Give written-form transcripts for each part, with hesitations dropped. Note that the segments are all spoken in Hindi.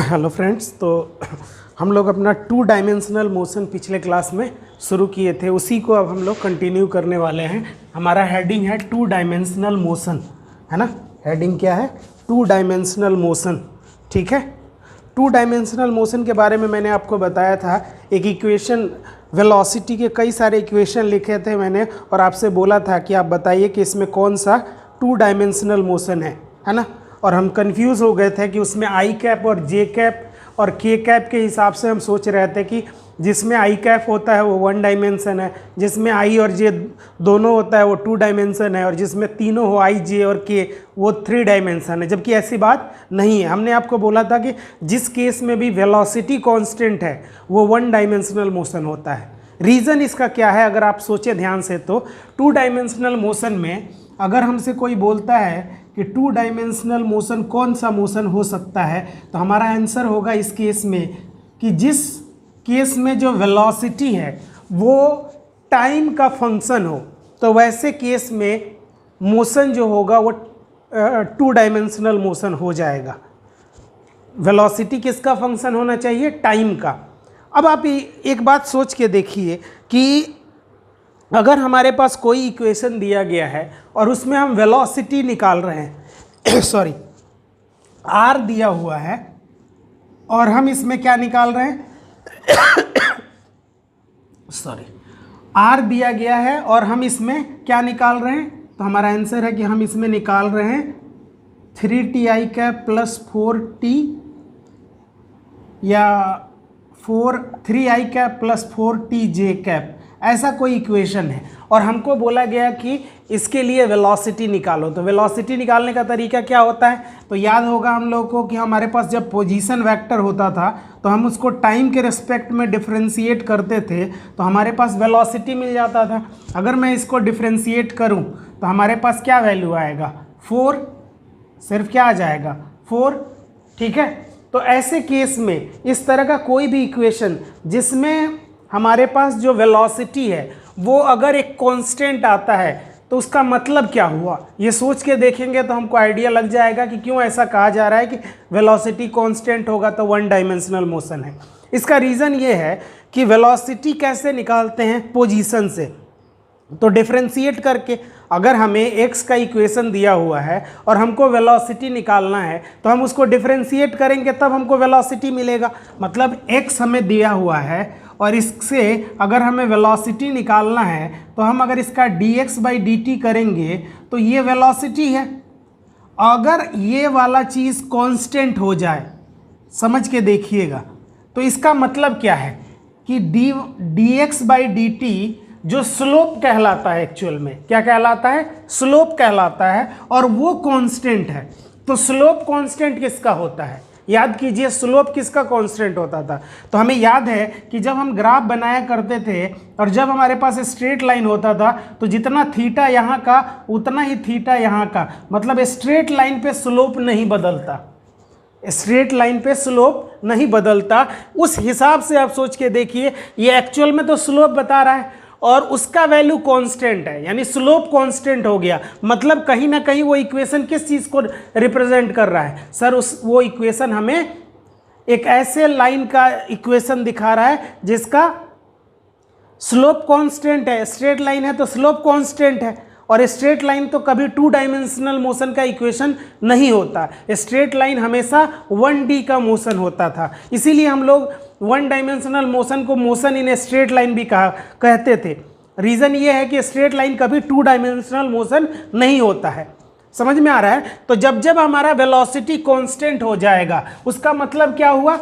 हेलो फ्रेंड्स, तो हम लोग अपना 2 डायमेंशनल मोशन पिछले क्लास में शुरू किए थे, उसी को अब हम लोग कंटिन्यू करने वाले हैं। हमारा हेडिंग है 2 डायमेंशनल मोशन, है ना। हेडिंग क्या है? 2 डायमेंशनल मोशन। ठीक है, 2 डायमेंशनल मोशन के बारे में मैंने आपको बताया था। एक इक्वेशन, वेलोसिटी के कई सारे इक्वेशन लिखे थे मैंने और आपसे बोला था कि आप बताइए कि इसमें कौन सा 2 डायमेंशनल मोशन है ना। और हम कंफ्यूज हो गए थे कि उसमें आई कैप और जे कैप और के कैप के हिसाब से हम सोच रहे थे कि जिसमें आई कैप होता है वो 1 डायमेंशन है, जिसमें आई और जे दोनों होता है वो 2 डायमेंशन है, और जिसमें तीनों हो आई जे और के वो 3 डायमेंशन है। जबकि ऐसी बात नहीं है। हमने आपको बोला था कि जिस केस में भी वेलोसिटी कांस्टेंट है वो 1 डायमेंशनल मोशन होता है। रीज़न इसका क्या है अगर आप सोचें ध्यान से, तो 2 डायमेंशनल मोशन में अगर हमसे कोई बोलता है कि 2 डायमेंशनल मोशन कौन सा मोशन हो सकता है, तो हमारा आंसर होगा इस केस में कि जिस केस में जो वेलोसिटी है वो टाइम का फंक्शन हो, तो वैसे केस में मोशन जो होगा वो 2 डायमेंशनल मोशन हो जाएगा। वेलोसिटी किसका फंक्शन होना चाहिए? टाइम का। अब आप एक बात सोच के देखिए कि अगर हमारे पास कोई इक्वेशन दिया गया है और उसमें हम वेलोसिटी निकाल रहे हैं सॉरी, आर दिया हुआ है और हम इसमें क्या निकाल रहे हैं सॉरी, आर दिया गया है और हम इसमें क्या निकाल रहे हैं, तो हमारा आंसर है कि हम इसमें निकाल रहे हैं 3ti कैप प्लस 4t या 3i cap plus 4tj cap, ऐसा कोई इक्वेशन है और हमको बोला गया कि इसके लिए वेलोसिटी निकालो। तो वेलोसिटी निकालने का तरीका क्या होता है? तो याद होगा हम लोगों को कि हमारे पास जब पोजीशन वेक्टर होता था तो हम उसको टाइम के रिस्पेक्ट में डिफरेंशिएट करते थे, तो हमारे पास वेलोसिटी मिल जाता था। अगर मैं इसको डिफरेंशिएट करूं तो हमारे पास क्या वैल्यू आएगा? 4, सिर्फ क्या आ जाएगा? 4। ठीक है, तो ऐसे केस में इस तरह का कोई भी इक्वेशन जिसमें हमारे पास जो वेलोसिटी है वो अगर एक कांस्टेंट आता है तो उसका मतलब क्या हुआ, ये सोच के देखेंगे तो हमको आइडिया लग जाएगा कि क्यों ऐसा कहा जा रहा है कि वेलोसिटी कांस्टेंट होगा तो 1 डायमेंशनल मोशन है। इसका रीज़न ये है कि वेलोसिटी कैसे निकालते हैं? पोजीशन से। तो डिफरेंशिएट करके, अगर हमें x का इक्वेशन दिया हुआ है और हमको वेलोसिटी निकालना है तो हम उसको डिफरेंशिएट करेंगे तब हमको वेलोसिटी मिलेगा। मतलब x हमें दिया हुआ है और इससे अगर हमें वेलोसिटी निकालना है तो हम अगर इसका dx/dt करेंगे तो ये वेलोसिटी है। अगर ये वाला चीज़ कांस्टेंट हो जाए, समझ के देखिएगा, तो इसका मतलब क्या है कि dx/dt जो स्लोप कहलाता है, एक्चुअल में क्या कहलाता है? स्लोप कहलाता है, और वो कांस्टेंट है। तो स्लोप कांस्टेंट किसका होता है? याद कीजिए, स्लोप किसका कांस्टेंट होता था? तो हमें याद है कि जब हम ग्राफ बनाया करते थे और जब हमारे पास स्ट्रेट लाइन होता था तो जितना थीटा यहाँ का उतना ही थीटा यहाँ का, मतलब स्ट्रेट लाइन पे स्लोप नहीं बदलता, स्ट्रेट लाइन पे स्लोप नहीं बदलता। उस हिसाब से आप सोच के देखिए, ये एक्चुअल में तो स्लोप बता रहा है और उसका वैल्यू कांस्टेंट है, यानी स्लोप कांस्टेंट हो गया। मतलब कहीं ना कहीं वो इक्वेशन किस चीज़ को रिप्रेजेंट कर रहा है? सर वो इक्वेशन हमें एक ऐसे लाइन का इक्वेशन दिखा रहा है जिसका स्लोप कांस्टेंट है। स्ट्रेट लाइन है तो स्लोप कांस्टेंट है, और स्ट्रेट लाइन तो कभी 2 डायमेंशनल मोशन का इक्वेशन नहीं होता। स्ट्रेट लाइन हमेशा 1D का मोशन होता था, इसीलिए हम लोग 1 डायमेंशनल मोशन को मोशन इन स्ट्रेट लाइन भी कहते थे। रीज़न ये है कि स्ट्रेट लाइन कभी 2 डायमेंशनल मोशन नहीं होता है। समझ में आ रहा है? तो जब जब हमारा वेलोसिटी कांस्टेंट हो जाएगा उसका मतलब क्या हुआ?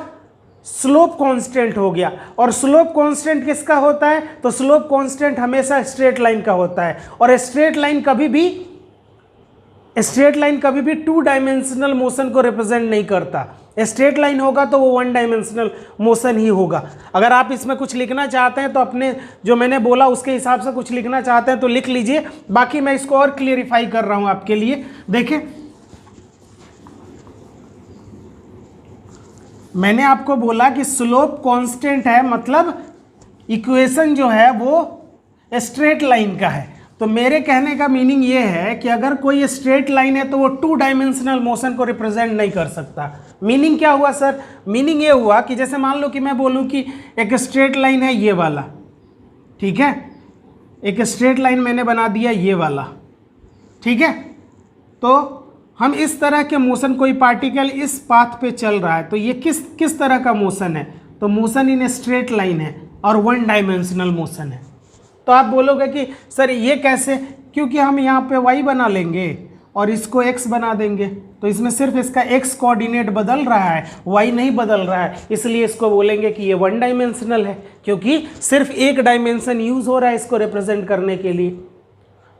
स्लोप कांस्टेंट हो गया। और स्लोप कांस्टेंट किसका होता है? तो स्लोप कांस्टेंट हमेशा स्ट्रेट लाइन का होता है, और स्ट्रेट लाइन कभी भी 2 डायमेंशनल मोशन को रिप्रेजेंट नहीं करता। स्ट्रेट लाइन होगा तो वो 1 डायमेंशनल मोशन ही होगा। अगर आप इसमें कुछ लिखना चाहते हैं तो अपने जो मैंने बोला उसके हिसाब से कुछ लिखना चाहते हैं तो लिख लीजिए, बाकी मैं इसको और क्लियरिफाई कर रहा हूं आपके लिए। देखें, मैंने आपको बोला कि स्लोप कांस्टेंट है, मतलब इक्वेशन जो है वो स्ट्रेट लाइन का है। तो मेरे कहने का मीनिंग ये है कि अगर कोई स्ट्रेट लाइन है तो वो 2 डायमेंशनल मोशन को रिप्रेजेंट नहीं कर सकता। मीनिंग क्या हुआ सर? मीनिंग ये हुआ कि जैसे मान लो कि मैं बोलूँ कि एक स्ट्रेट लाइन है ये वाला, ठीक है, एक स्ट्रेट लाइन मैंने बना दिया ये वाला, ठीक है, तो हम इस तरह के मोशन, कोई पार्टिकल इस पाथ पे चल रहा है तो ये किस तरह का मोशन है? तो मोशन इन स्ट्रेट लाइन है और 1 डायमेंशनल मोशन है। तो आप बोलोगे कि सर ये कैसे? क्योंकि हम यहाँ पे y बना लेंगे और इसको x बना देंगे, तो इसमें सिर्फ इसका x कोऑर्डिनेट बदल रहा है, y नहीं बदल रहा है, इसलिए इसको बोलेंगे कि ये 1 डायमेंशनल है, क्योंकि सिर्फ एक डायमेंशन यूज़ हो रहा है इसको रिप्रेजेंट करने के लिए।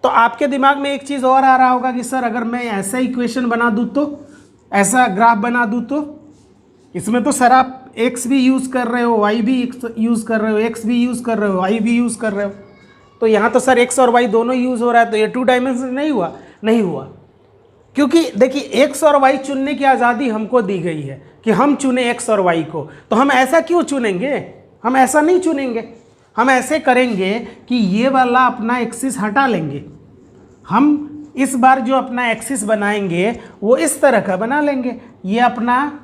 तो आपके दिमाग में एक चीज़ और आ रहा होगा कि सर अगर मैं ऐसा इक्वेशन बना दूँ तो, ऐसा ग्राफ बना दूँ तो, इसमें तो सर आप x भी यूज़ कर रहे हो, y भी यूज़ कर रहे हो, x भी यूज़ कर रहे हो, y भी यूज़ कर रहे हो, तो यहाँ तो सर x और y दोनों यूज़ हो रहा है, तो ये 2 डायमेंशन नहीं हुआ? नहीं हुआ, क्योंकि देखिए x और y चुनने की आज़ादी हमको दी गई है कि हम चुने x और y को। तो हम ऐसा क्यों चुनेंगे? हम ऐसा नहीं चुनेंगे, हम ऐसे करेंगे कि ये वाला अपना एक्सिस हटा लेंगे। हम इस बार जो अपना एक्सिस बनाएंगे वो इस तरह का बना लेंगे, ये अपना,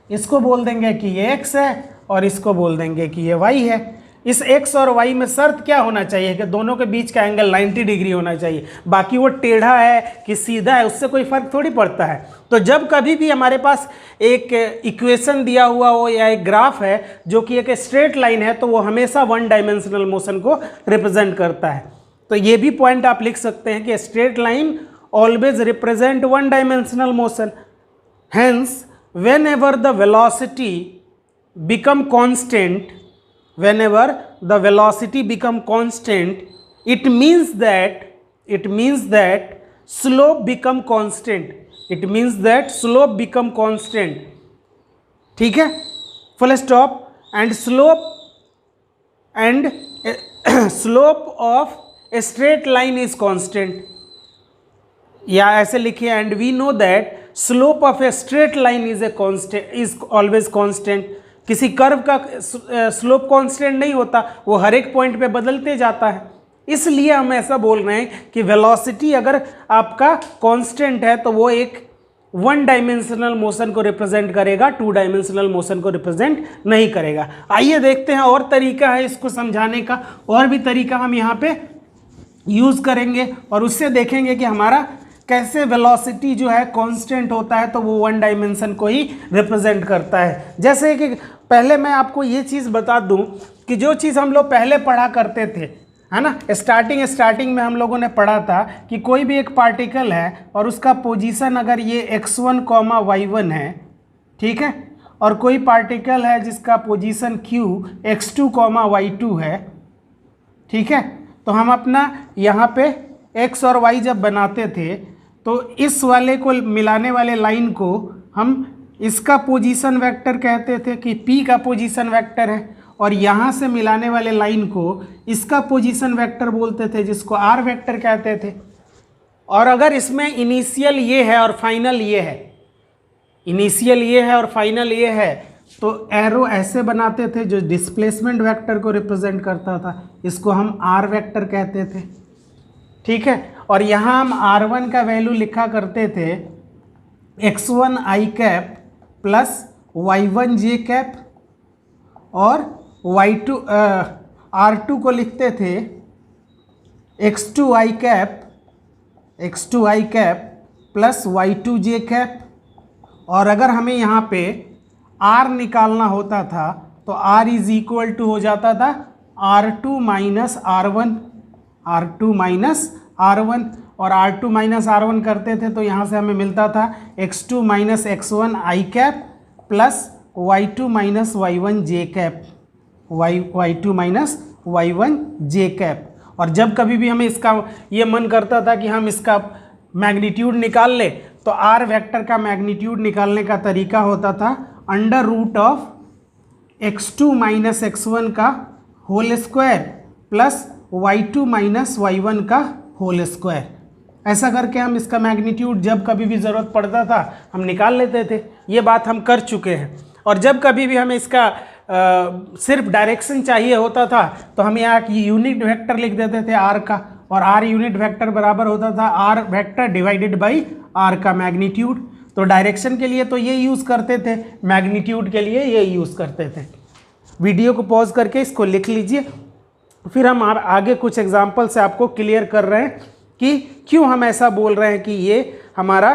इसको बोल देंगे कि ये x है और इसको बोल देंगे कि ये y है। इस x और y में शर्त क्या होना चाहिए कि दोनों के बीच का एंगल 90 डिग्री होना चाहिए, बाकी वो टेढ़ा है कि सीधा है उससे कोई फर्क थोड़ी पड़ता है। तो जब कभी भी हमारे पास एक इक्वेशन दिया हुआ हो या एक ग्राफ है जो कि एक स्ट्रेट लाइन है, तो वो हमेशा 1 डायमेंशनल मोशन को रिप्रेजेंट करता है। तो ये भी पॉइंट आप लिख सकते हैं कि straight line always represent 1 dimensional motion. Hence whenever the velocity become constant, whenever the velocity become constant, it means that slope become constant, it means that slope become constant, ठीक है, full stop। and slope of a straight line is constant, या ऐसे लिखिए, and we know that slope of a straight line is always constant. किसी कर्व का स्लोप कांस्टेंट नहीं होता, वो हर एक पॉइंट पे बदलते जाता है। इसलिए हम ऐसा बोल रहे हैं कि वेलोसिटी अगर आपका कांस्टेंट है तो वो एक 1 डायमेंशनल मोशन को रिप्रेजेंट करेगा, 2 डायमेंशनल मोशन को रिप्रेजेंट नहीं करेगा। आइए देखते हैं और तरीका है इसको समझाने का, और भी तरीका हम यहाँ पे यूज़ करेंगे और उससे देखेंगे कि हमारा कैसे वेलोसिटी जो है कांस्टेंट होता है तो वो 1 डायमेंशन को ही रिप्रेजेंट करता है। जैसे कि पहले मैं आपको ये चीज़ बता दूं कि जो चीज़ हम लोग पहले पढ़ा करते थे, है ना, स्टार्टिंग में हम लोगों ने पढ़ा था कि कोई भी एक पार्टिकल है और उसका पोजीशन अगर ये x1, y1 है, ठीक है, और कोई पार्टिकल है जिसका पोजीशन q x2, y2 है, ठीक है, तो हम अपना यहाँ पे x और y जब बनाते थे तो इस वाले को मिलाने वाले लाइन को हम इसका पोजीशन वेक्टर कहते थे कि p का पोजीशन वेक्टर है, और यहाँ से मिलाने वाले लाइन को इसका पोजीशन वेक्टर बोलते थे जिसको r वेक्टर कहते थे। और अगर इसमें इनिशियल ये है और फाइनल ये है, इनिशियल ये है और फाइनल ये है, तो एरो ऐसे बनाते थे जो डिस्प्लेसमेंट वेक्टर को रिप्रेजेंट करता था, इसको हम r वेक्टर कहते थे, ठीक है। और यहाँ हम r1 का वैल्यू लिखा करते थे x1 i cap plus y1 j cap, और y2 r2 को लिखते थे x2 i cap plus y2 j cap. और अगर हमें यहाँ पे r निकालना होता था तो r इज इक्वल टू हो जाता था r2 minus r1, r2 minus r1, और r2 माइनस r1 करते थे तो यहाँ से हमें मिलता था x2 minus x1 i cap plus y2 minus y1 j cap, y2 minus y1 j cap. और जब कभी भी हमें इसका ये मन करता था कि हम इसका मैग्नीट्यूड निकाल ले, तो r वेक्टर का मैग्नीट्यूड निकालने का तरीका होता था under root of x2 minus x1 का whole square plus y2 minus y1 का होल स्क्वायर। ऐसा करके हम इसका मैग्नीट्यूड जब कभी भी ज़रूरत पड़ता था हम निकाल लेते थे। ये बात हम कर चुके हैं। और जब कभी भी हमें इसका सिर्फ डायरेक्शन चाहिए होता था तो हम यहाँ यूनिट वेक्टर लिख देते थे r का, और आर यूनिट वेक्टर बराबर होता था r vector divided by r का मैग्नीट्यूड। तो डायरेक्शन के लिए तो ये यूज़ करते थे, मैग्नीट्यूड के लिए ये यूज़ करते थे। वीडियो को पॉज करके इसको लिख लीजिए, फिर हम आगे कुछ एग्जाम्पल से आपको क्लियर कर रहे हैं कि क्यों हम ऐसा बोल रहे हैं कि ये हमारा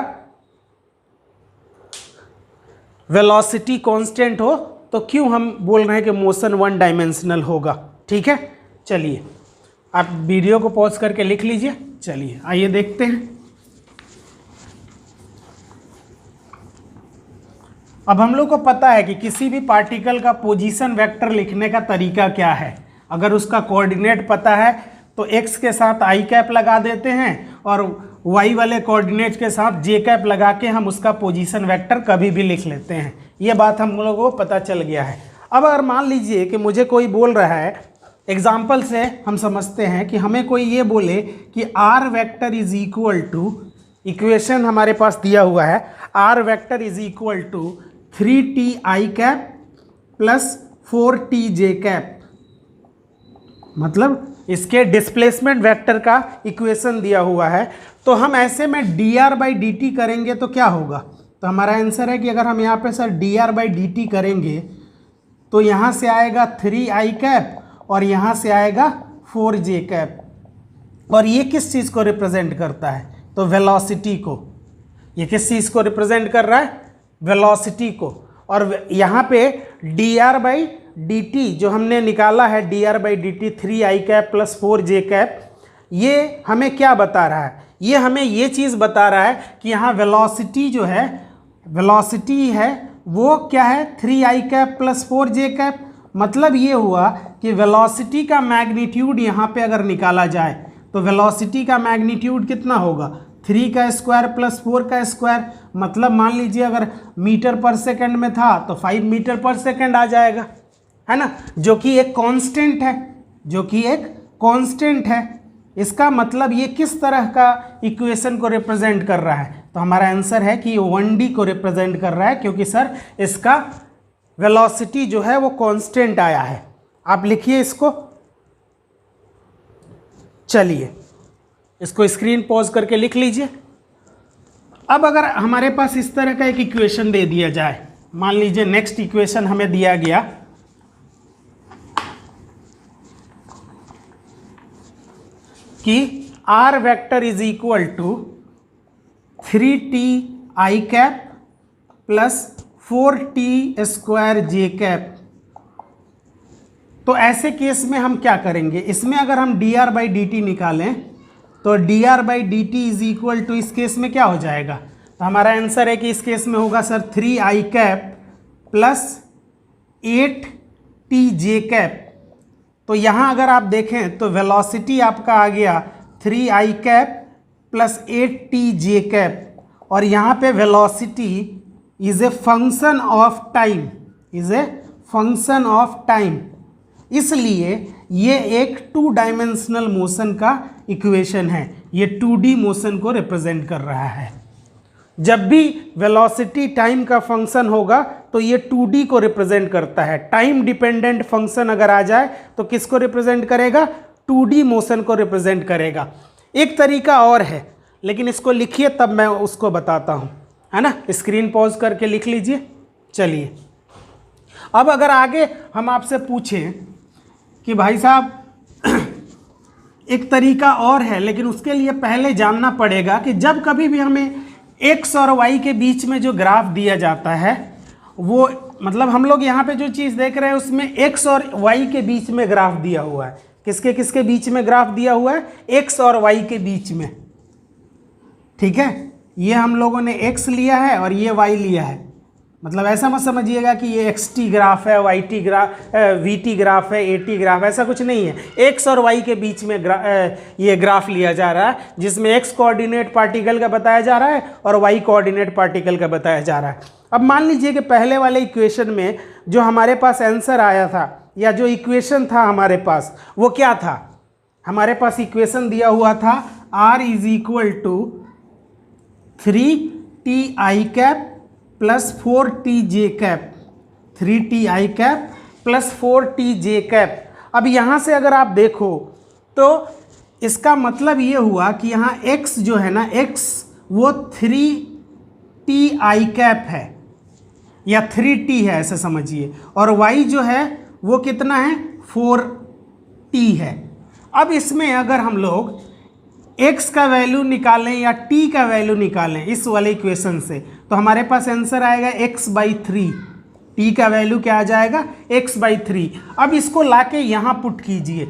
वेलोसिटी कांस्टेंट हो, तो क्यों हम बोल रहे हैं कि मोशन वन डायमेंशनल होगा। ठीक है, चलिए आप वीडियो को पॉज करके लिख लीजिए। चलिए आइए देखते हैं। अब हम लोग को पता है कि किसी भी पार्टिकल का पोजीशन वेक्टर लिखने का तरीका क्या है। अगर उसका कोऑर्डिनेट पता है तो x के साथ i कैप लगा देते हैं और y वाले कोऑर्डिनेट के साथ j कैप लगा के हम उसका पोजीशन वेक्टर कभी भी लिख लेते हैं। ये बात हम लोगों को पता चल गया है। अब अगर मान लीजिए कि मुझे कोई बोल रहा है, एग्जाम्पल से हम समझते हैं कि हमें कोई ये बोले कि r vector is equal to, equation हमारे पास दिया हुआ है, r vector is equal to 3ti cap plus 4tj cap, मतलब इसके डिस्प्लेसमेंट वेक्टर का इक्वेशन दिया हुआ है। तो हम ऐसे में dr/dt करेंगे तो क्या होगा, तो हमारा आंसर है कि अगर हम यहाँ पे सर dr/dt करेंगे तो यहाँ से आएगा 3i कैप और यहाँ से आएगा 4j कैप। और ये किस चीज़ को रिप्रेजेंट करता है, तो वेलोसिटी को। ये किस चीज़ को रिप्रेजेंट कर रहा है, वेलोसिटी को। और यहाँ पे dr/dt जो हमने निकाला है, dr/dt 3i cap plus 4j cap, ये हमें क्या बता रहा है, ये हमें ये चीज़ बता रहा है कि यहाँ वेलोसिटी जो है, वेलोसिटी है वो क्या है 3i cap plus 4j cap. मतलब ये हुआ कि वेलोसिटी का मैग्नीट्यूड यहाँ पे अगर निकाला जाए तो वेलोसिटी का मैग्नीट्यूड कितना होगा, 3 का स्क्वायर प्लस 4 का स्क्वायर। मतलब मान लीजिए अगर मीटर पर सेकंड में था तो 5 मीटर पर सेकंड आ जाएगा, है ना, जो कि एक कांस्टेंट है, जो कि एक कांस्टेंट है। इसका मतलब ये किस तरह का इक्वेशन को रिप्रेजेंट कर रहा है, तो हमारा आंसर है कि ये 1D को रिप्रेजेंट कर रहा है, क्योंकि सर इसका वेलोसिटी जो है वो कांस्टेंट आया है। आप लिखिए इसको। चलिए इसको स्क्रीन पॉज करके लिख लीजिए। अब अगर हमारे पास इस तरह का एक इक्वेशन दे दिया जाए, मान लीजिए नेक्स्ट इक्वेशन हमें दिया गया कि r vector is equal to 3ti cap plus 4t square j cap. तो ऐसे केस में हम क्या करेंगे, इसमें अगर हम dr/dt निकालें तो dr/dt इज इक्वल टू, इस केस में क्या हो जाएगा, तो हमारा आंसर है कि इस केस में होगा sir 3i cap plus 8tj cap. तो यहाँ अगर आप देखें तो वेलोसिटी आपका आ गया 3i cap plus 8tj cap, और यहाँ पे velocity is a function of time, is a function of time. इसलिए ये एक 2 डायमेंशनल मोशन का इक्वेशन है, ये 2D मोशन को रिप्रेजेंट कर रहा है। जब भी वेलोसिटी टाइम का फंक्शन होगा तो ये 2D को रिप्रेजेंट करता है। टाइम डिपेंडेंट फंक्शन अगर आ जाए तो किसको रिप्रेजेंट करेगा, 2D मोशन को रिप्रेजेंट करेगा। एक तरीका और है, लेकिन इसको लिखिए तब मैं उसको बताता हूँ, है ना। स्क्रीन पॉज करके लिख लीजिए। चलिए अब अगर आगे हम आपसे पूछें कि भाई साहब एक तरीका और है, लेकिन उसके लिए पहले जानना पड़ेगा कि जब कभी भी हमें x और y के बीच में जो ग्राफ दिया जाता है, वो मतलब हम लोग यहाँ पे जो चीज़ देख रहे हैं उसमें x और y के बीच में ग्राफ दिया हुआ है। किसके किसके बीच में ग्राफ दिया हुआ है, x और y के बीच में। ठीक है, ये हम लोगों ने x लिया है और ये y लिया है। मतलब ऐसा मत समझिएगा कि ये xt ग्राफ है, yt ग्राफ, vt ग्राफ है, at ग्राफ, ऐसा कुछ नहीं है। x और y के बीच में ये ग्राफ लिया जा रहा है, जिसमें x कोऑर्डिनेट पार्टिकल का बताया जा रहा है और y कोऑर्डिनेट पार्टिकल का बताया जा रहा है। अब मान लीजिए कि पहले वाले इक्वेशन में जो हमारे पास आंसर आया था या जो इक्वेशन था हमारे पास, वो क्या था, हमारे पास इक्वेशन दिया हुआ था r is equal to 3ti cap plus 4tj cap, 3ti cap plus 4tj cap. अब यहाँ से अगर आप देखो तो इसका मतलब ये हुआ कि यहाँ x जो है ना, x वो 3ti कैप है या 3t है ऐसे समझिए, और y जो है वो कितना है, 4t है। अब इसमें अगर हम लोग x का वैल्यू निकालें या t का वैल्यू निकालें इस वाले इक्वेशन से, तो हमारे पास आंसर आएगा x/3। t का वैल्यू क्या आ जाएगा, x/3। अब इसको लाके यहाँ पुट कीजिए,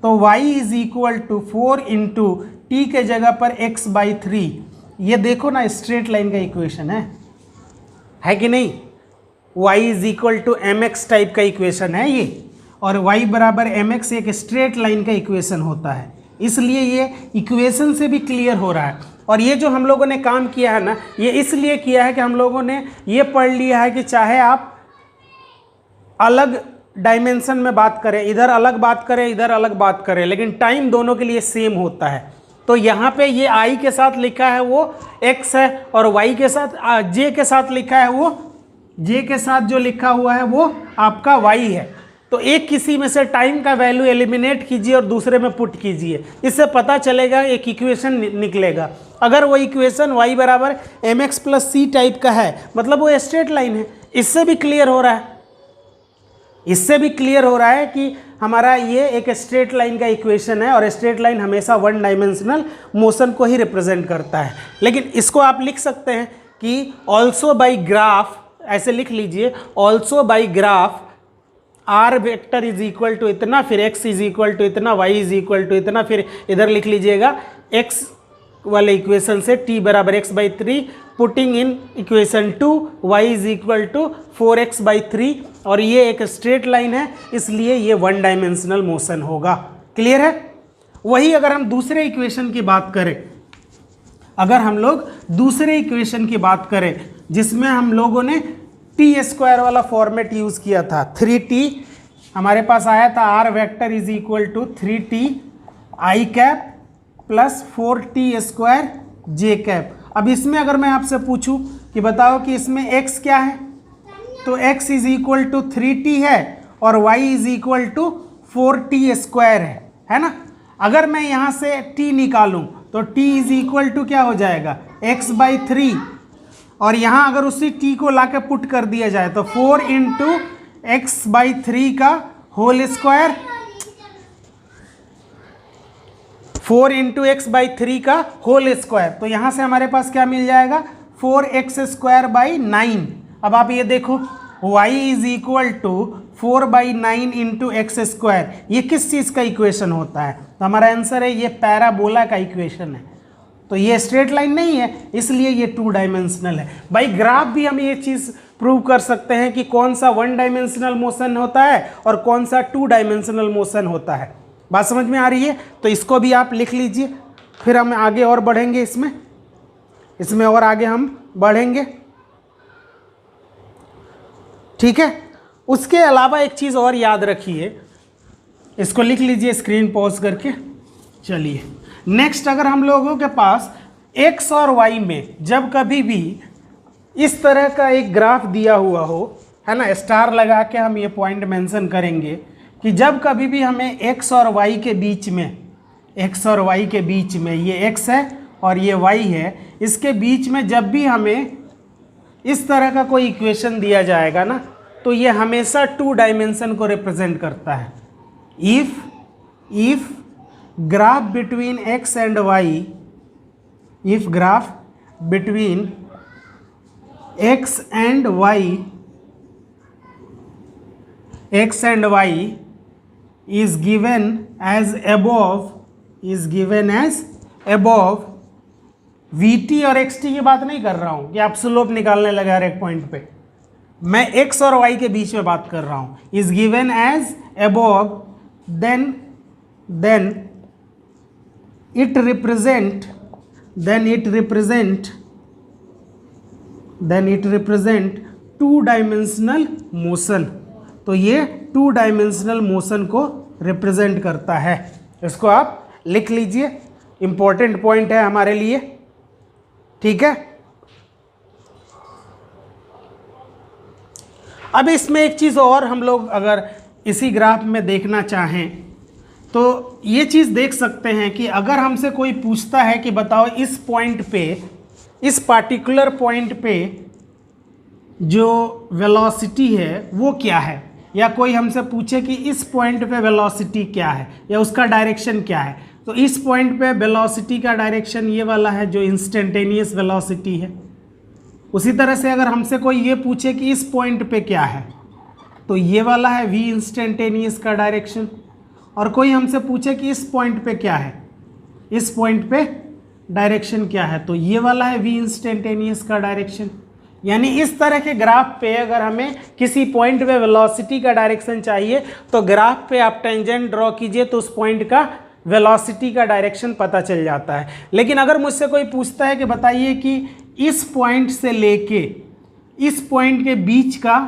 तो y = 4 इंटू टी के जगह पर x/3। ये देखो ना स्ट्रेट लाइन का इक्वेशन है कि नहीं। y = mx टाइप का इक्वेशन है ये, और y = mx एक स्ट्रेट लाइन का इक्वेशन होता है, इसलिए ये इक्वेशन से भी क्लियर हो रहा है। और ये जो हम लोगों ने काम किया है ना, ये इसलिए किया है कि हम लोगों ने ये पढ़ लिया है कि चाहे आप अलग डायमेंशन में बात करें, इधर अलग बात करें, इधर अलग बात करें, लेकिन टाइम दोनों के लिए सेम होता है। तो यहाँ पे ये i के साथ लिखा है वो x है, और y के साथ j के साथ लिखा है वो j के साथ जो लिखा हुआ है वो आपका y है। तो एक किसी में से टाइम का वैल्यू एलिमिनेट कीजिए और दूसरे में पुट कीजिए, इससे पता चलेगा एक इक्वेशन निकलेगा। अगर वो equation y = mx + c type का है, मतलब वो स्ट्रेट लाइन है। इससे भी क्लियर हो रहा है, इससे भी क्लियर हो रहा है कि हमारा ये एक स्ट्रेट लाइन का इक्वेशन है, और स्ट्रेट लाइन हमेशा 1 डायमेंशनल मोशन को ही रिप्रेजेंट करता है। लेकिन इसको आप लिख सकते हैं कि ऑल्सो बाई ग्राफ, ऐसे लिख लीजिए, also by graph r vector = इतना, फिर x = इतना, y = इतना, फिर इधर लिख लीजिएगा x वाले इक्वेशन से t = x/3, putting in equation 2 y = 4x/3, और ये एक स्ट्रेट लाइन है इसलिए ये 1 डायमेंशनल मोशन होगा। क्लियर है। वही अगर हम दूसरे इक्वेशन की बात करें, अगर हम लोग दूसरे इक्वेशन की बात करें जिसमें हम लोगों ने t² वाला फॉर्मेट यूज़ किया था, 3t हमारे पास आया था, r vector = 3ti cap plus 4t² j cap. अब इसमें अगर मैं आपसे पूछूं कि बताओ कि इसमें x क्या है, तो x = 3t है और y = 4t² है ना। अगर मैं यहाँ से t निकालूं तो t = क्या हो जाएगा, x/3, और यहाँ अगर उसी t को लाके पुट कर दिया जाए तो 4 × x/3 का होल स्क्वायर, 4 × x/3 का होल स्क्वायर। तो यहाँ से हमारे पास क्या मिल जाएगा, 4x² 9। अब आप ये देखो y = 4/9 × x², ये किस चीज़ का इक्वेशन होता है, तो हमारा आंसर है ये पैराबोला का इक्वेशन है। तो ये स्ट्रेट लाइन नहीं है, इसलिए ये 2 डायमेंशनल है। बाई ग्राफ भी हम ये चीज़ प्रूव कर सकते हैं कि कौन सा 1 डायमेंशनल मोशन होता है और कौन सा 2 डायमेंशनल मोशन होता है। बात समझ में आ रही है। तो इसको भी आप लिख लीजिए, फिर हम आगे और बढ़ेंगे, इसमें और आगे हम बढ़ेंगे, ठीक है। उसके अलावा एक चीज़ और याद रखिए, इसको लिख लीजिए स्क्रीन पॉज करके। चलिए नेक्स्ट, अगर हम लोगों के पास x और y में जब कभी भी इस तरह का एक ग्राफ दिया हुआ हो, है ना, स्टार लगा के हम ये पॉइंट मेंशन करेंगे कि जब कभी भी हमें x और y के बीच में ये x है और ये y है, इसके बीच में जब भी हमें इस तरह का कोई इक्वेशन दिया जाएगा ना, तो ये हमेशा 2 डायमेंशन को रिप्रेजेंट करता है। If graph between x and y, if graph between x and y is given as above, vt और xt की बात नहीं कर रहा हूँ कि आप स्लोप निकालने लगा हर एक पॉइंट पे, मैं x और y के बीच में बात कर रहा हूँ। is given as above, then it represent 2 dimensional motion. तो ये 2 डायमेंशनल मोशन को रिप्रेजेंट करता है। इसको आप लिख लीजिए, इंपॉर्टेंट पॉइंट है हमारे लिए, ठीक है। अब इसमें एक चीज़ और हम लोग अगर इसी ग्राफ में देखना चाहें तो ये चीज़ देख सकते हैं कि अगर हमसे कोई पूछता है कि बताओ इस पॉइंट पे, इस पार्टिकुलर पॉइंट पे जो वेलोसिटी है वो क्या है, या कोई हमसे पूछे कि इस पॉइंट पे वेलोसिटी क्या है या उसका डायरेक्शन क्या है, तो इस पॉइंट पे वेलोसिटी का डायरेक्शन ये वाला है जो इंस्टेंटेनियस वेलोसिटी है। उसी तरह से अगर हमसे कोई ये पूछे कि इस पॉइंट पे क्या है, तो ये वाला है v इंस्टेंटेनियस का डायरेक्शन। और कोई हमसे पूछे कि इस पॉइंट पे क्या है, इस पॉइंट पे डायरेक्शन क्या है, तो ये वाला है v इंस्टेंटेनियस का डायरेक्शन। यानी इस तरह के ग्राफ पे अगर हमें किसी पॉइंट पे वेलोसिटी का डायरेक्शन चाहिए तो ग्राफ पे आप टेंजेंट ड्रॉ कीजिए तो उस पॉइंट का वेलोसिटी का डायरेक्शन पता चल जाता है। लेकिन अगर मुझसे कोई पूछता है कि बताइए कि इस पॉइंट से लेके इस पॉइंट के बीच का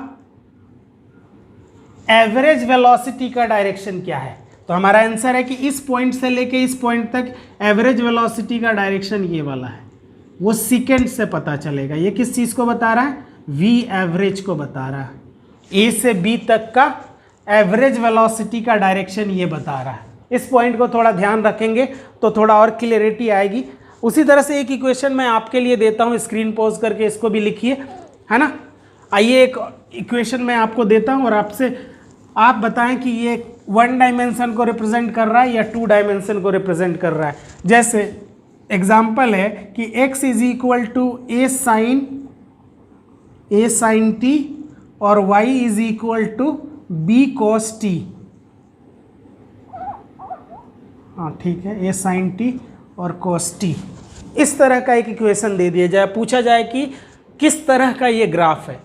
एवरेज वेलोसिटी का डायरेक्शन क्या है, तो हमारा आंसर है कि इस पॉइंट से लेके इस पॉइंट तक एवरेज वेलोसिटी का डायरेक्शन ये वाला है, वो सेकेंड से पता चलेगा। ये किस चीज़ को बता रहा है, v एवरेज को बता रहा है। a से b तक का एवरेज वेलोसिटी का डायरेक्शन ये बता रहा है। इस पॉइंट को थोड़ा ध्यान रखेंगे तो थोड़ा और क्लियरिटी आएगी। उसी तरह से एक इक्वेशन मैं आपके लिए देता हूँ, स्क्रीन पॉज करके इसको भी लिखिए, है ना। आइए एक इक्वेशन मैं आपको देता हूँ और आपसे आप बताएं कि ये 1 डायमेंशन को रिप्रेजेंट कर रहा है या 2 डायमेंशन को रिप्रेजेंट कर रहा है। जैसे एग्जाम्पल है कि x is equal to a sine t और y is equal to b cos t। हाँ ठीक है, a साइन t और cos t। इस तरह का एक इक्वेशन दे दिया जाए, पूछा जाए कि किस तरह का ये ग्राफ है,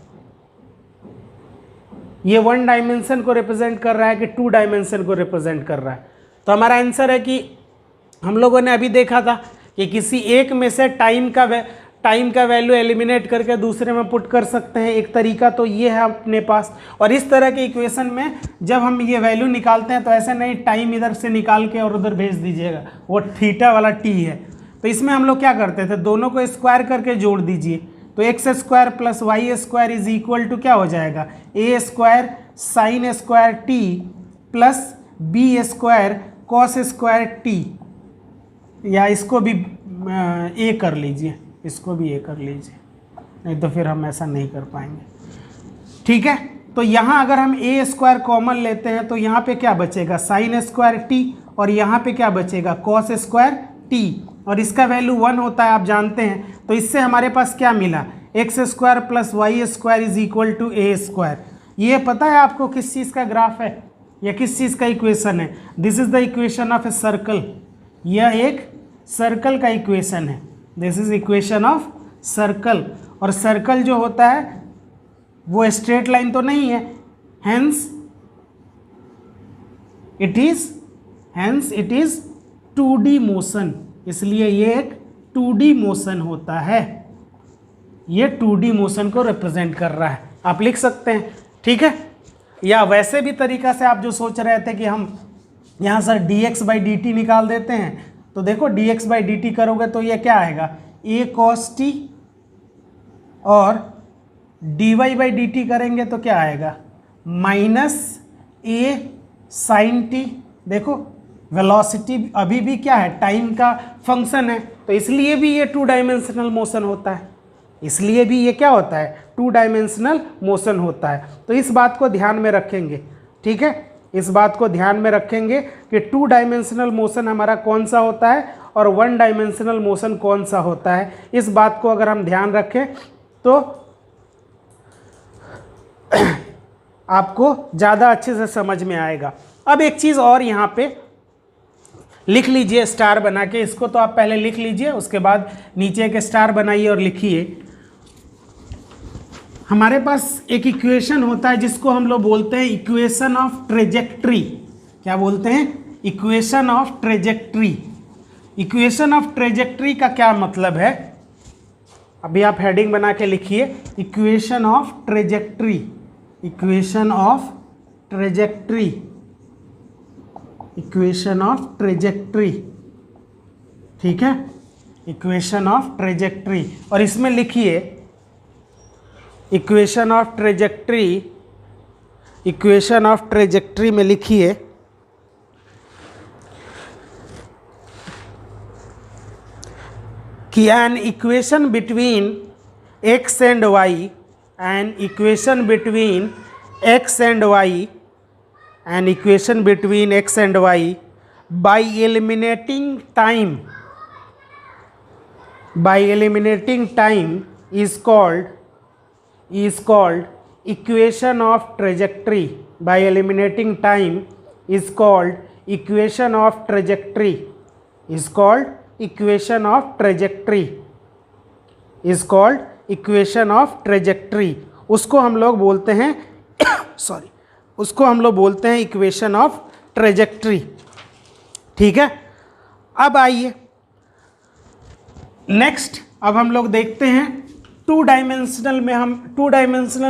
ये 1 डायमेंशन को रिप्रेजेंट कर रहा है कि 2 डायमेंशन को रिप्रेजेंट कर रहा है। तो हमारा आंसर है कि हम लोगों ने अभी देखा था कि किसी एक में से टाइम का वैल्यू एलिमिनेट करके दूसरे में पुट कर सकते हैं। एक तरीका तो ये है अपने पास। और इस तरह के इक्वेशन में जब हम ये वैल्यू निकालते हैं तो ऐसा नहीं टाइम इधर से निकाल के और उधर भेज दीजिएगा, वो थीटा वाला टी है। तो इसमें हम लोग क्या करते थे, दोनों को स्क्वायर करके जोड़ दीजिए, तो x square plus y square is equal to क्या हो जाएगा, A square sine square T plus B square cos square T. या इसको भी ए कर लीजिए, इसको भी ए कर लीजिए, नहीं तो फिर हम ऐसा नहीं कर पाएंगे। ठीक है, तो यहाँ अगर हम ए स्क्वायर कॉमन लेते हैं तो यहाँ पे क्या बचेगा, साइन स्क्वायर टी, और यहाँ पे क्या बचेगा, कॉस स्क्वायर टी, और इसका वैल्यू 1 होता है आप जानते हैं। तो इससे हमारे पास क्या मिला, x square plus y square is equal to a square. ये पता है आपको किस चीज़ का ग्राफ है या किस चीज़ का इक्वेशन है, this is the equation of a circle. यह एक सर्कल का इक्वेशन है, this is equation of circle. और सर्कल जो होता है वो स्ट्रेट लाइन तो नहीं है, hence it is 2D motion, इसलिए ये एक 2D मोशन होता है। ये 2D मोशन को रिप्रेजेंट कर रहा है, आप लिख सकते हैं। ठीक है, या वैसे भी तरीका से आप जो सोच रहे थे कि हम यहाँ से dx/dt निकाल देते हैं, तो देखो dx/dt करोगे तो ये क्या आएगा, a cos t, और dy/dt करेंगे तो क्या आएगा, माइनस a sin t। देखो वेलोसिटी अभी भी क्या है, टाइम का फंक्शन है, तो इसलिए भी ये 2 डायमेंशनल मोशन होता है, इसलिए भी ये क्या होता है, 2 डायमेंशनल मोशन होता है। तो इस बात को ध्यान में रखेंगे। ठीक है, इस बात को ध्यान में रखेंगे कि 2 डायमेंशनल मोशन हमारा कौन सा होता है और 1 डायमेंशनल मोशन कौन सा होता है। इस बात को अगर हम ध्यान रखें तो आपको ज़्यादा अच्छे से समझ में आएगा। अब एक चीज़ और यहाँ पे लिख लीजिए स्टार बना के, इसको तो आप पहले लिख लीजिए, उसके बाद नीचे एक स्टार बनाइए और लिखिए। हमारे पास एक इक्वेशन होता है जिसको हम लोग बोलते हैं इक्वेशन ऑफ ट्रेजेक्ट्री। क्या बोलते हैं, equation of trajectory. Equation of trajectory का क्या मतलब है, अभी आप हेडिंग बना के लिखिए, equation of trajectory, equation of trajectory, equation of trajectory. ठीक है, इक्वेशन ऑफ ट्रेजेक्ट्री, और इसमें लिखिए equation of trajectory, equation of trajectory में लिखिए कि an equation between x and y, an equation between x and y, an equation between x and y by eliminating time is called equation of trajectory. By eliminating time is called equation of trajectory. Is called equation of trajectory. Is called equation of trajectory. उसको हम लोग बोलते हैं सॉरी उसको हम लोग बोलते हैं इक्वेशन ऑफ ट्रेजेक्ट्री। ठीक है, अब आइए नेक्स्ट, अब हम लोग देखते हैं टू डायमेंशनल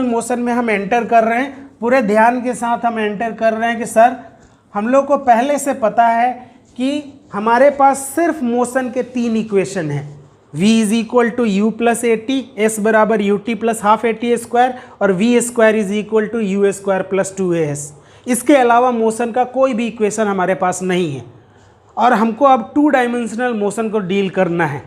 मोशन में हम एंटर कर रहे हैं। पूरे ध्यान के साथ हम एंटर कर रहे हैं कि सर हम लोग को पहले से पता है कि हमारे पास सिर्फ मोशन के 3 इक्वेशन हैं, v is equal to u plus a t, s बराबर u t plus half a t square, और v square is equal to u square plus 2as। इसके अलावा मोशन का कोई भी इक्वेशन हमारे पास नहीं है, और हमको अब 2 डायमेंशनल मोशन को डील करना है।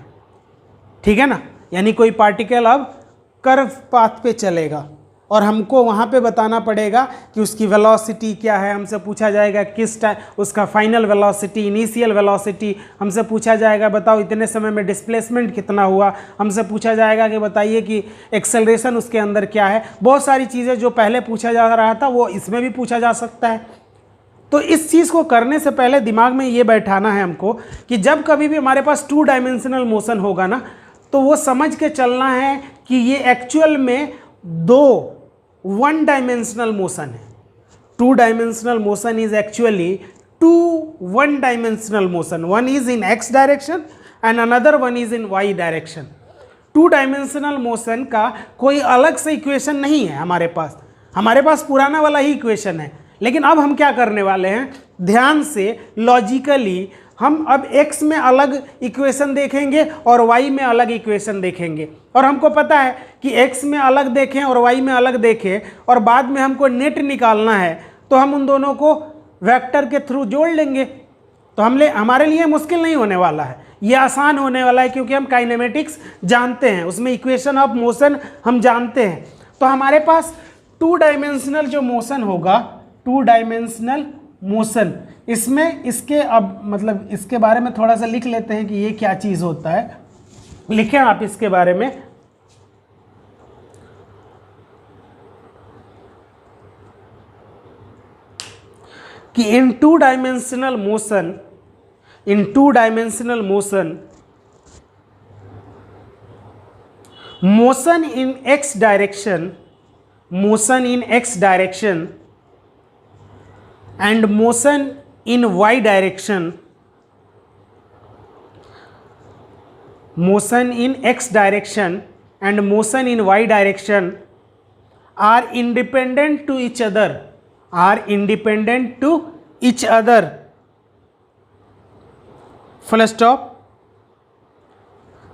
ठीक है ना, यानी कोई पार्टिकल अब कर्व पाथ पे चलेगा और हमको वहाँ पे बताना पड़ेगा कि उसकी वेलोसिटी क्या है। हमसे पूछा जाएगा किस टाइम उसका फाइनल वेलोसिटी, इनिशियल वेलोसिटी। हमसे पूछा जाएगा बताओ इतने समय में डिस्प्लेसमेंट कितना हुआ। हमसे पूछा जाएगा कि बताइए कि एक्सेलरेशन उसके अंदर क्या है। बहुत सारी चीज़ें जो पहले पूछा जा रहा था वो इसमें भी पूछा जा सकता है। तो इस चीज़ को करने से पहले दिमाग में ये बैठाना है हमको कि जब कभी भी हमारे पास 2 डायमेंशनल मोशन होगा ना, तो वो समझ के चलना है कि ये एक्चुअल में 2 1 डायमेंशनल मोशन है। 2 dimensional motion is actually 2 1 dimensional motion. One is in x direction and another one is in y direction. 2 dimensional motion का कोई अलग से इक्वेशन नहीं है हमारे पास पुराना वाला ही इक्वेशन है। लेकिन अब हम क्या करने वाले हैं, ध्यान से लॉजिकली हम अब x में अलग इक्वेशन देखेंगे और y में अलग इक्वेशन देखेंगे। और हमको पता है कि x में अलग देखें और y में अलग देखें और बाद में हमको नेट निकालना है, तो हम उन दोनों को वेक्टर के थ्रू जोड़ लेंगे। तो हमारे लिए मुश्किल नहीं होने वाला है, ये आसान होने वाला है, क्योंकि हम काइनेमेटिक्स जानते हैं, उसमें इक्वेशन ऑफ मोशन हम जानते हैं। तो हमारे पास 2 डायमेंशनल जो मोशन होगा, 2 डायमेंशनल मोशन, इसमें इसके अब मतलब इसके बारे में थोड़ा सा लिख लेते हैं कि ये क्या चीज़ होता है। लिखें आप इसके बारे में। कि in two dimensional motion motion in x direction and motion in y direction, motion in x direction and motion in y direction are independent to each other, full stop.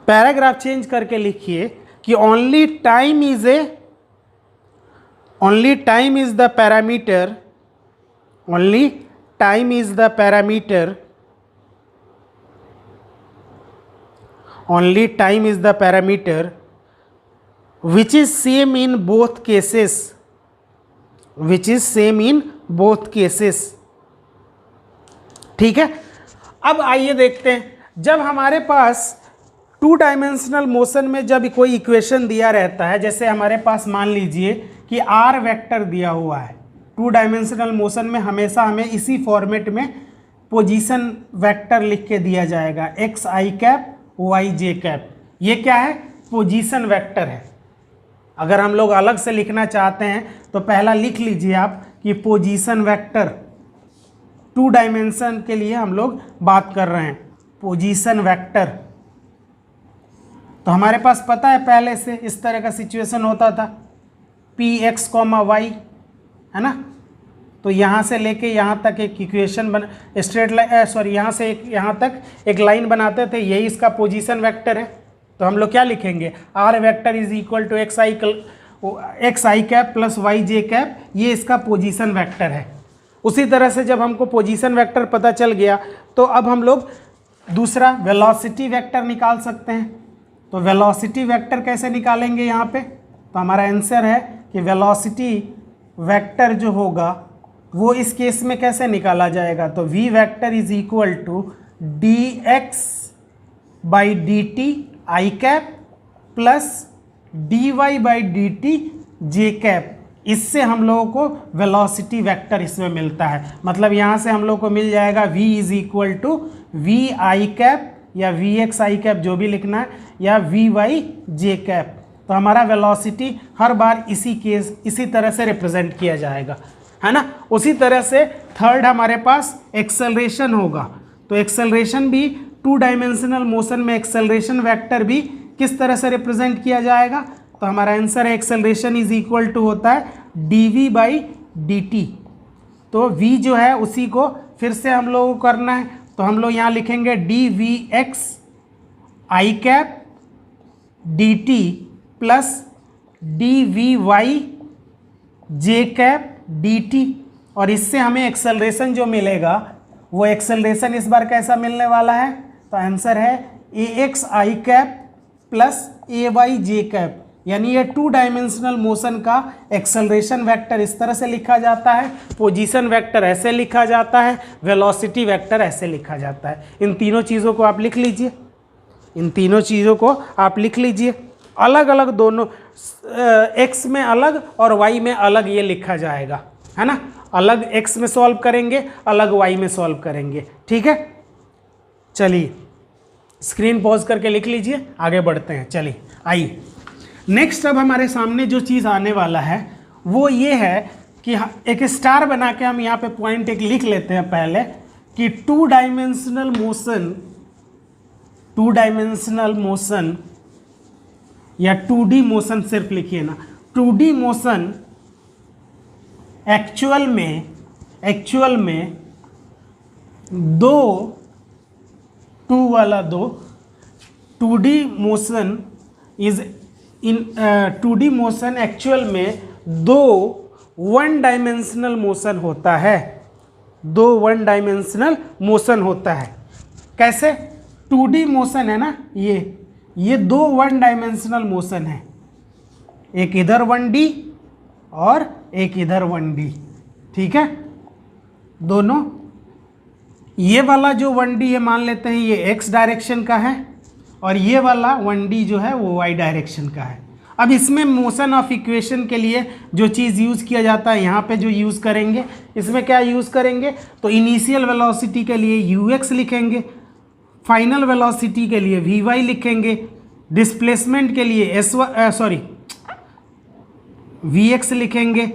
Paragraph change करके लिखिए कि only time is the parameter, only time is the parameter, only time is the parameter which is same in both cases, ठीक है। अब आइए देखते हैं, जब हमारे पास 2 डायमेंशनल मोशन में जब कोई इक्वेशन दिया रहता है, जैसे हमारे पास मान लीजिए कि r वेक्टर दिया हुआ है। 2 डायमेंशनल मोशन में हमेशा हमें इसी फॉर्मेट में पोजीशन वेक्टर लिख के दिया जाएगा, x i cap Y j cap. ये क्या है, पोजीशन वेक्टर है। अगर हम लोग अलग से लिखना चाहते हैं तो पहला लिख लीजिए आप कि पोजीशन वेक्टर, 2 डायमेंशन के लिए हम लोग बात कर रहे हैं, पोजीशन वेक्टर। तो हमारे पास पता है पहले से इस तरह का सिचुएशन होता था, पी एक्स कॉमा वाई, है ना। तो यहाँ से लेके यहाँ तक एक इक्वेशन बना, स्ट्रेट लाइन, सॉरी यहाँ से यहाँ तक एक लाइन बनाते थे, यही इसका पोजीशन वेक्टर है। तो हम लोग क्या लिखेंगे, r vector is equal to x i cap plus y j cap, ये इसका पोजीशन वेक्टर है। उसी तरह से जब हमको पोजीशन वेक्टर पता चल गया तो अब हम लोग दूसरा वेलोसिटी वेक्टर निकाल सकते हैं। तो वेलोसिटी वेक्टर कैसे निकालेंगे यहाँ पे? तो हमारा आंसर है कि वेलोसिटी वेक्टर जो होगा वो इस केस में कैसे निकाला जाएगा? तो v vector is equal to dx by d t i cap plus dy by d t j cap. इससे हम लोगों को वेलोसिटी वेक्टर इसमें मिलता है। मतलब यहाँ से हम लोग को मिल जाएगा v is equal to v i cap या वी एक्स आई कैप जो भी लिखना है, या वी वाई जे कैप। तो हमारा वेलोसिटी हर बार इसी तरह से रिप्रेजेंट किया जाएगा, है ना। उसी तरह से थर्ड हमारे पास एक्सेलरेशन होगा। तो एक्सेलरेशन भी 2 डायमेंशनल मोशन में एक्सेलरेशन वेक्टर भी किस तरह से रिप्रेजेंट किया जाएगा? तो हमारा आंसर है एक्सेलरेशन इज इक्वल टू होता है dv बाई डी टी। तो v जो है उसी को फिर से हम लोगों को करना है। तो हम लोग यहाँ लिखेंगे dvx i cap d t plus dvy j cap d t. और इससे हमें एक्सेलरेशन जो मिलेगा वो एक्सेलरेशन इस बार कैसा मिलने वाला है? तो आंसर है ax आई कैप प्लस ay जे कैप। यानी ये 2 डायमेंशनल मोशन का एक्सेलरेशन वेक्टर इस तरह से लिखा जाता है, पोजीशन वेक्टर ऐसे लिखा जाता है, वेलोसिटी वेक्टर ऐसे लिखा जाता है। इन तीनों चीज़ों को आप लिख लीजिए, इन तीनों चीज़ों को आप लिख लीजिए। अलग अलग दोनों x में अलग और y में अलग ये लिखा जाएगा, है ना। अलग x में सॉल्व करेंगे, अलग y में सॉल्व करेंगे, ठीक है। चलिए स्क्रीन पॉज करके लिख लीजिए, आगे बढ़ते हैं। चलिए आइए नेक्स्ट, अब हमारे सामने जो चीज़ आने वाला है वो ये है कि एक स्टार बना के हम यहाँ पे पॉइंट एक लिख लेते हैं पहले कि 2 डायमेंशनल मोशन या 2D मोशन सिर्फ लिखिए ना। 2D मोशन एक्चुअल में 2D motion is in 2D motion actual में 2 1 डायमेंशनल मोशन होता है, 2 1 डायमेंशनल मोशन होता है। कैसे? 2D मोशन है ना, ये 2 1 डायमेंशनल मोशन है, एक इधर 1D और एक इधर 1D, ठीक है। दोनों ये वाला जो 1D है मान लेते हैं ये x डायरेक्शन का है और ये वाला 1D जो है वो y डायरेक्शन का है। अब इसमें मोशन ऑफ इक्वेशन के लिए जो चीज़ यूज़ किया जाता है यहाँ पे जो यूज़ करेंगे, इसमें क्या यूज़ करेंगे? तो इनिशियल वेलोसिटी के लिए ux लिखेंगे, फाइनल वेलोसिटी के लिए vy लिखेंगे, डिस्प्लेसमेंट के लिए vx लिखेंगे,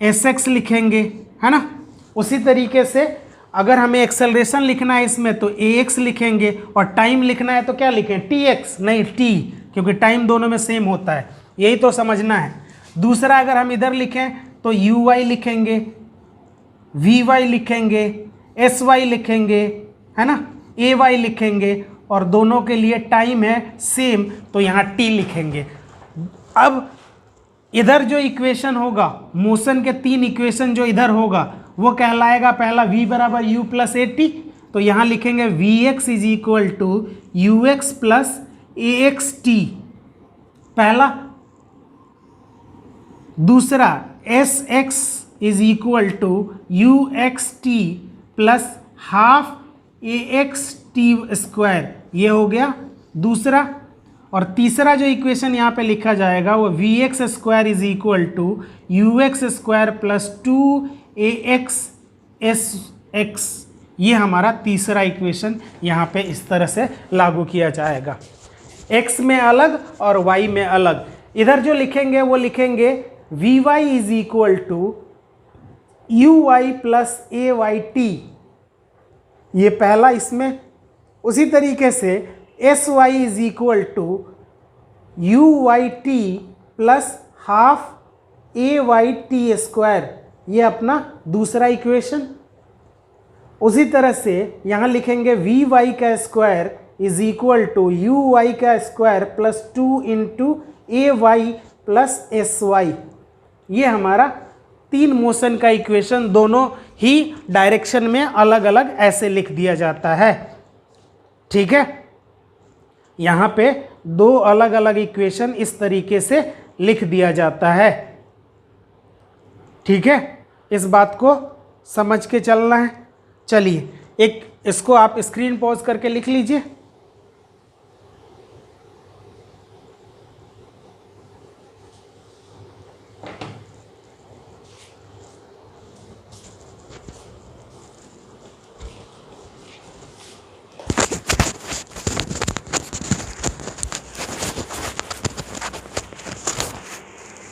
sx लिखेंगे, है ना। उसी तरीके से अगर हमें एक्सेलरेशन लिखना है इसमें तो ax लिखेंगे और टाइम लिखना है तो क्या लिखें? tx नहीं t, क्योंकि टाइम दोनों में सेम होता है, यही तो समझना है। दूसरा अगर हम इधर लिखें तो uy लिखेंगे, vy लिखेंगे, sy लिखेंगे, है ना, ay लिखेंगे और दोनों के लिए टाइम है सेम तो यहाँ t लिखेंगे। अब इधर जो इक्वेशन होगा, मोशन के 3 इक्वेशन जो इधर होगा वो कहलाएगा पहला v बराबर u प्लस ए टी। तो यहाँ लिखेंगे vx is equal to ux plus a x t पहला। दूसरा sx is equal to ux t plus half a x t square, ये हो गया दूसरा। और तीसरा जो इक्वेशन यहाँ पे लिखा जाएगा वो vx square is equal to ux square plus 2ax sx, ये हमारा तीसरा इक्वेशन यहाँ पे इस तरह से लागू किया जाएगा। x में अलग और y में अलग। इधर जो लिखेंगे वो लिखेंगे vy is equal to uy plus ayt, ये पहला इसमें। उसी तरीके से sy is equal to uyt plus half ayt square, ये अपना दूसरा इक्वेशन। उसी तरह से यहाँ लिखेंगे vy का square is equal to uy का square plus 2 into ay plus sy, ये हमारा 3 मोशन का इक्वेशन दोनों ही डायरेक्शन में अलग अलग ऐसे लिख दिया जाता है, ठीक है। यहाँ पे दो अलग अलग इक्वेशन इस तरीके से लिख दिया जाता है। ठीक है, इस बात को समझ के चलना है। चलिए एक इसको आप स्क्रीन पॉज करके लिख लीजिए।